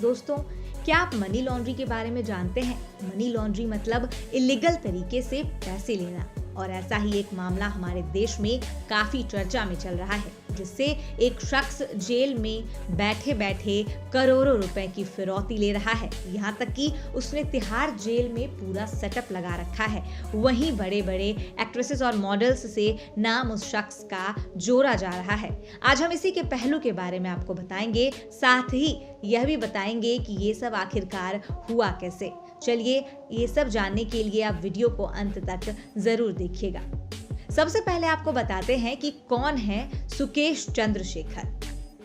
दोस्तों, क्या आप मनी लॉन्ड्री के बारे में जानते हैं? मनी लॉन्ड्री मतलब इलीगल तरीके से पैसे लेना, और ऐसा ही एक मामला हमारे देश में काफी चर्चा में चल रहा है, जिससे एक शख्स जेल में बैठे बैठे करोड़ों रुपए की फिरौती ले रहा है। यहाँ तक कि उसने तिहाड़ जेल में पूरा सेटअप लगा रखा है। वहीं बड़े बड़े एक्ट्रेसेस और मॉडल्स से नाम उस शख्स का जोड़ा जा रहा है। आज हम इसी के पहलू के बारे में आपको बताएंगे, साथ ही यह भी बताएंगे कि ये सब आखिरकार हुआ कैसे। चलिए, ये सब जानने के लिए आप वीडियो को अंत तक जरूर देखिएगा। सबसे पहले आपको बताते हैं कि कौन है सुकेश चंद्रशेखर।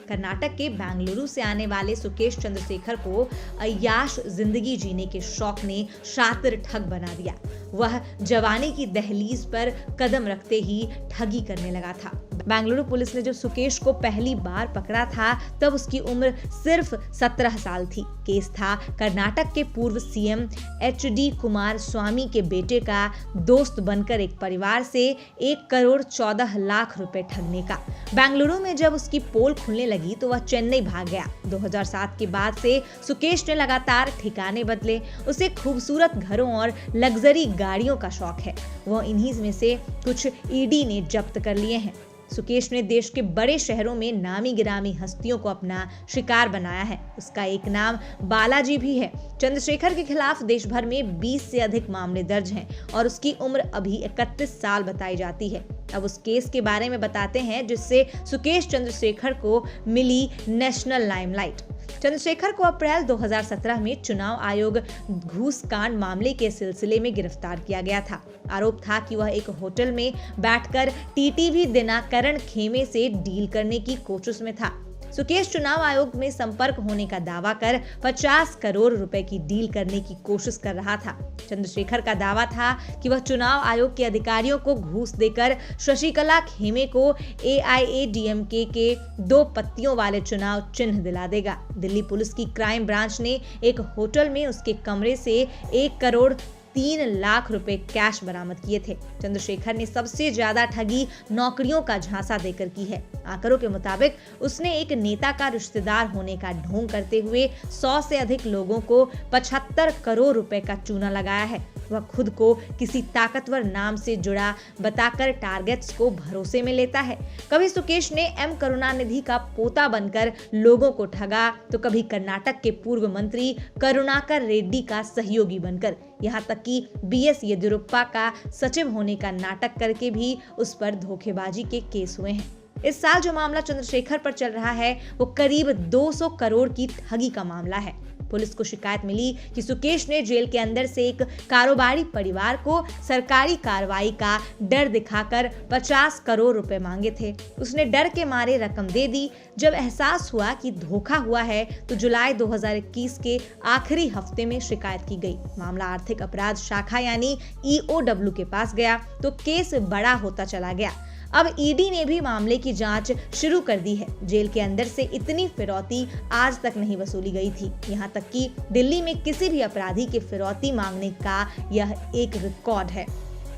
कर्नाटक के बेंगलुरु से आने वाले सुकेश चंद्रशेखर को अय्याश जिंदगी जीने के शौक ने शातिर ठग बना दिया। वह जवानी की दहलीज पर कदम रखते ही ठगी करने लगा था। बेंगलुरु पुलिस ने जब सुकेश को पहली बार पकड़ा था, तब उसकी उम्र सिर्फ 17 साल थी। केस था कर्नाटक के पूर्व सीएम HD कुमारस्वामी के बेटे का दोस्त बनकर एक परिवार से 1 करोड़ 14 लाख रुपए ठगने का। बेंगलुरु में जब उसकी पोल खुलने लगी तो वह चेन्नई भाग गया। 2007 के बाद से सुकेश ने लगातार ठिकाने बदले। उसे खूबसूरत घरों और लग्जरी गाड़ियों का शौक है। वह इन्हीं में से कुछ ईडी ने जब्त कर लिए हैं। सुकेश ने देश के बड़े शहरों में नामी गिरामी हस्तियों को अपना शिकार बनाया है। उसका एक नाम बालाजी भी है। चंद्रशेखर के खिलाफ देश भर में 20 से अधिक मामले दर्ज हैं और उसकी उम्र अभी 31 साल बताई जाती है। अब उस केस के बारे में बताते हैं जिससे सुकेश चंद्रशेखर को मिली नेशनल लाइमलाइट। चंद्रशेखर को अप्रैल 2017 में चुनाव आयोग घूस कांड मामले के सिलसिले में गिरफ्तार किया गया था। आरोप था कि वह एक होटल में बैठकर टीटीवी दिनकरण खेमे से डील करने की कोशिश में था। सुकेश चुनाव आयोग में संपर्क होने का दावा कर 50 करोड़ रुपए की डील करने की कोशिश कर रहा था। चंद्रशेखर का दावा था कि वह चुनाव आयोग के अधिकारियों को घूस देकर शशिकला खेमे को AIADMK के 2 पत्तियों वाले चुनाव चिन्ह दिला देगा। दिल्ली पुलिस की क्राइम ब्रांच ने एक होटल में उसके कमरे से 1 करोड़ 3 लाख रुपए कैश बरामद किए थे। चंद्रशेखर ने सबसे ज्यादा ठगी नौकरियों का झांसा देकर की है। आंकड़ों के मुताबिक उसने एक नेता का रिश्तेदार होने का ढोंग करते हुए 100 से अधिक लोगों को 75 करोड़ रुपए का चूना लगाया है। वह खुद को किसी ताकतवर नाम से जुड़ा बताकर टारगेट्स को भरोसे में लेता है। कभी सुकेश ने M करुणानिधि का पोता बनकर लोगों को ठगा, तो कभी कर्नाटक के पूर्व मंत्री करुणाकर रेड्डी का सहयोगी बनकर, यहाँ तक कि BS येदियुरप्पा का सचिव होने का नाटक करके भी उस पर धोखेबाजी के केस हुए हैं। इस साल जो मामला चंद्रशेखर पर चल रहा है वो करीब 200 करोड़ की ठगी का मामला है। पुलिस को शिकायत मिली कि सुकेश ने जेल के अंदर से एक कारोबारी परिवार को सरकारी कार्रवाई का डर दिखाकर 50 करोड़ रुपए मांगे थे। उसने डर के मारे रकम दे दी। जब एहसास हुआ कि धोखा हुआ है तो जुलाई 2021 के आखिरी हफ्ते में शिकायत की गई। मामला आर्थिक अपराध शाखा यानी EOW के पास गया तो केस बड़ा होता चला गया। अब ईडी ने भी मामले की जांच शुरू कर दी है। जेल के अंदर से इतनी फिरौती आज तक नहीं वसूली गई थी। यहाँ तक कि दिल्ली में किसी भी अपराधी के फिरौती मांगने का यह एक रिकॉर्ड है।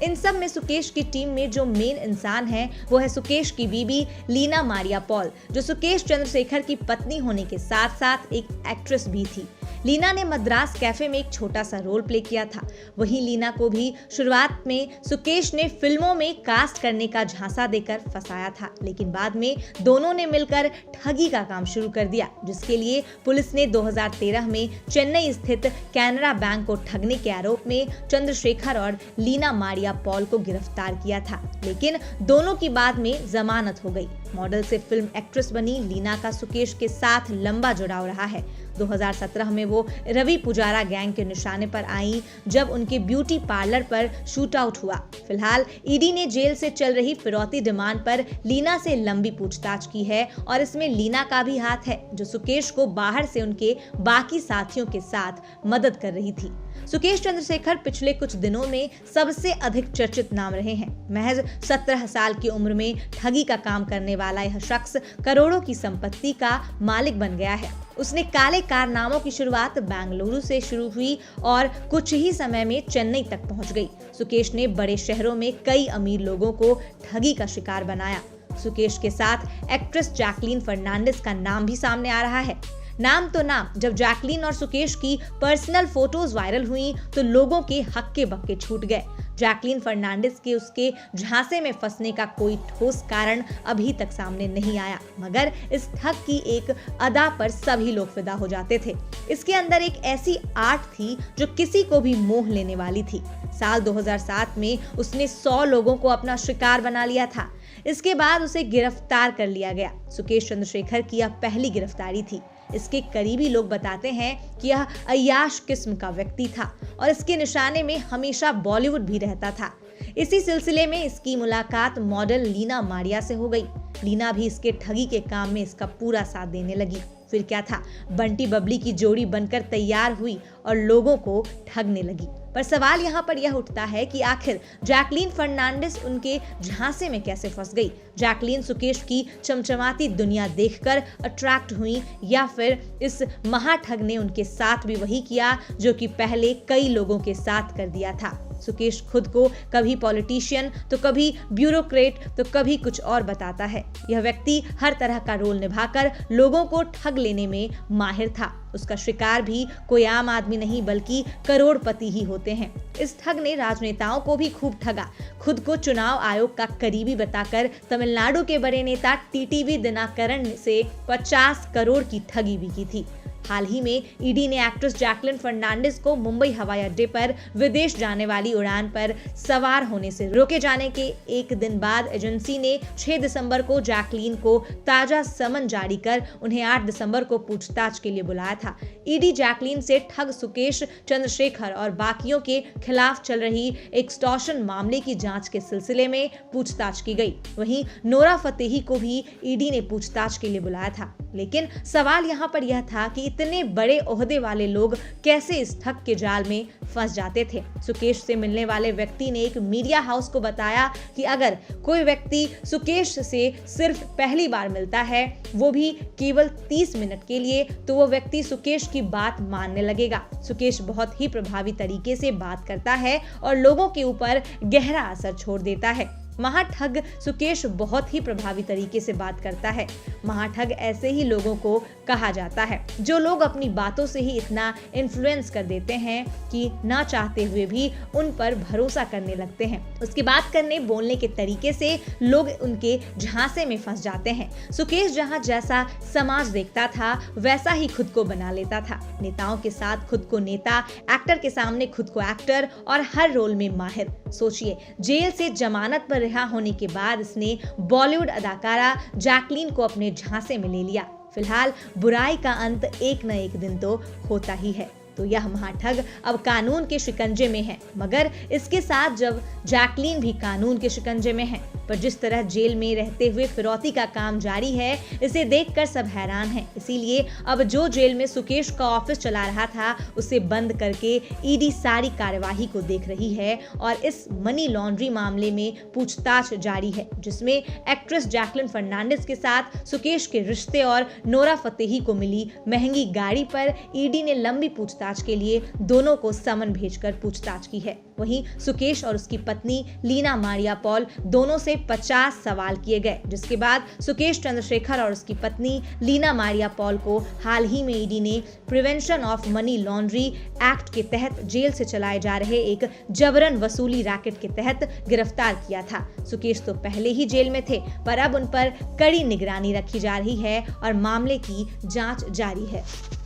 इन सब में सुकेश की टीम में जो मेन इंसान है वो है सुकेश की बीबी लीना मारिया पॉल, जो सुकेश चंद्रशेखर की पत्नी होने के साथ साथ एक एक्ट्रेस भी थी। लीना ने मद्रास कैफे में एक छोटा सा रोल प्ले किया था। वहीं लीना को भी शुरुआत में सुकेश ने फिल्मों में कास्ट करने का झांसा देकर फंसाया था, लेकिन बाद में दोनों ने मिलकर ठगी का काम शुरू कर दिया, जिसके लिए पुलिस ने 2013 में चेन्नई स्थित कैनरा बैंक को ठगने के आरोप में चंद्रशेखर और लीना मारिया पॉल को गिरफ्तार किया था, लेकिन दोनों की बाद में जमानत हो गई। मॉडल से फिल्म एक्ट्रेस बनी लीना का सुकेश के साथ लंबा जुड़ाव रहा है। 2017 में वो रवि पुजारा गैंग के निशाने पर आई जब उनके ब्यूटी पार्लर पर शूट आउट हुआ। फिलहाल ईडी ने जेल से चल रही फिरौती डिमांड पर लीना से लंबी पूछताछ की है और इसमें लीना का भी हाथ है, जो सुकेश को बाहर से उनके बाकी साथियों के साथ मदद कर रही थी। सुकेश चंद्रशेखर पिछले कुछ दिनों में सबसे अधिक चर्चित नाम रहे हैं। महज 17 साल की उम्र में ठगी का काम करने वाला यह शख्स करोड़ों की संपत्ति का मालिक बन गया है। उसने काले कारनामों की शुरुआत बेंगलुरु से शुरू हुई और कुछ ही समय में चेन्नई तक पहुंच गई। सुकेश ने बड़े शहरों में कई अमीर लोगों को ठगी का शिकार बनाया। सुकेश के साथ एक्ट्रेस जैकलीन फर्नांडिस का नाम भी सामने आ रहा है। नाम तो नाम, जब जैकलीन और सुकेश की पर्सनल फोटोज वायरल हुई तो लोगों के हक्के बक्के छूट गए। जैकलीन फर्नांडिस के उसके झांसे में फंसने का कोई ठोस कारण अभी तक सामने नहीं आया, मगर इस ठग की एक अदा पर सभी लोग फिदा हो जाते थे। इसके अंदर एक ऐसी आर्ट थी जो किसी को भी मोह लेने वाली थी। साल 2007 में उसने 100 लोगों को अपना शिकार बना लिया था। इसके बाद उसे गिरफ्तार कर लिया गया। सुकेश चंद्रशेखर की यह पहली गिरफ्तारी थी। इसके करीबी लोग बताते हैं कि यह अय्याश किस्म का व्यक्ति था और इसके निशाने में हमेशा बॉलीवुड भी रहता था। इसी सिलसिले में इसकी मुलाकात मॉडल लीना मारिया से हो गई। लीना भी इसके ठगी के काम में इसका पूरा साथ देने लगी। फिर क्या था, बंटी बबली की जोड़ी बनकर तैयार हुई और लोगों को ठगने लगी। पर सवाल यहाँ पर यह उठता है कि आखिर जैकलीन फर्नांडिस उनके झांसे में कैसे फंस गई। जैकलीन सुकेश की चमचमाती दुनिया देखकर अट्रैक्ट हुई या फिर इस महाठग ने उनके साथ भी वही किया जो कि पहले कई लोगों के साथ कर दिया था। सुकेश खुद को कभी पॉलिटिशियन तो कभी ब्यूरोक्रेट तो कभी कुछ और बताता है। यह व्यक्ति हर तरह का रोल निभाकर लोगों को ठग लेने में माहिर था। उसका शिकार भी कोई आम आदमी नहीं बल्कि करोड़पति ही होते हैं। इस ठग ने राजनेताओं को भी खूब ठगा। खुद को चुनाव आयोग का करीबी बताकर तमिलनाडु के बड़े नेता टीटीवी दिनकरन से 50 करोड़ की ठगी भी की थी। हाल ही में ईडी ने एक्ट्रेस जैकलीन फर्नांडिस को मुंबई हवाई अड्डे पर विदेश जाने वाली उड़ान पर सवार होने से रोके जाने के एक दिन बाद एजेंसी ने 6 दिसंबर को जैकलीन को ताजा समन जारी कर उन्हें 8 दिसंबर को पूछताछ के लिए बुलाया था। ईडी जैकलीन से ठग सुकेश चंद्रशेखर और बाकियों के खिलाफ चल रही एक्सटॉर्शन मामले की जांच के सिलसिले में पूछताछ की गई। वहीं नोरा फतेही को भी ईडी ने पूछताछ के लिए बुलाया था। लेकिन सवाल यहाँ पर यह था कि इतने बड़े ओहदे वाले लोग कैसे इस ठग के जाल में फंस जाते थे। सुकेश से मिलने वाले व्यक्ति ने एक मीडिया हाउस को बताया कि अगर कोई व्यक्ति सुकेश से सिर्फ पहली बार मिलता है, वो भी केवल 30 मिनट के लिए, तो वो व्यक्ति सुकेश की बात मानने लगेगा। सुकेश बहुत ही प्रभावी तरीके से बात करता है और लोगों के ऊपर गहरा असर छोड़ देता है। महाठग सुकेश बहुत ही प्रभावी तरीके से बात करता है। महाठग ऐसे ही लोगों को कहा जाता है जो लोग अपनी बातों से ही इतना इन्फ्लुएंस कर देते हैं कि ना चाहते हुए भी उन पर भरोसा करने लगते हैं। उसकी बात करने बोलने के तरीके से लोग उनके झांसे में फंस जाते हैं। सुकेश जहां जैसा समाज देखता था वैसा ही खुद को बना लेता था। नेताओं के साथ खुद को नेता, एक्टर के सामने खुद को एक्टर और हर रोल में माहिर। सोचिए, जेल से जमानत पर रिहा होने के बाद इसने बॉलीवुड अदाकारा जैकलीन को अपने झांसे में ले लिया। फिलहाल बुराई का अंत एक न एक दिन तो होता ही है। तो यह महाठग अब कानून के शिकंजे में है, मगर इसके साथ जब जैकलीन भी कानून के शिकंजे में है। पर जिस तरह जेल में रहते हुए फिरौती का काम जारी है, इसे देखकर सब हैरान हैं। इसीलिए अब जो जेल में सुकेश का ऑफिस चला रहा था उसे बंद करके ईडी सारी कार्यवाही को देख रही है और इस मनी लॉन्ड्री मामले में पूछताछ जारी है, जिसमें एक्ट्रेस जैकलीन फर्नांडिस के साथ सुकेश के रिश्ते और नोरा फतेही को मिली महंगी गाड़ी पर ईडी ने लंबी पूछताछ के लिए दोनों को समन भेजकर पूछताछ की है। वहीं सुकेश और उसकी पत्नी लीना मारिया पॉल दोनों से 50 सवाल किए गए, जिसके बाद सुकेश चंद्रशेखर और उसकी पत्नी लीना मारिया पॉल को हाल ही में ईडी ने prevention of money laundry act के तहत जेल से चलाए जा रहे एक जबरन वसूली रैकेट के तहत गिरफ्तार किया था। सुकेश तो पहले ही जेल में थे, पर अब उन पर कड़ी निगरानी रखी जा रही है और मामले की जांच जारी है।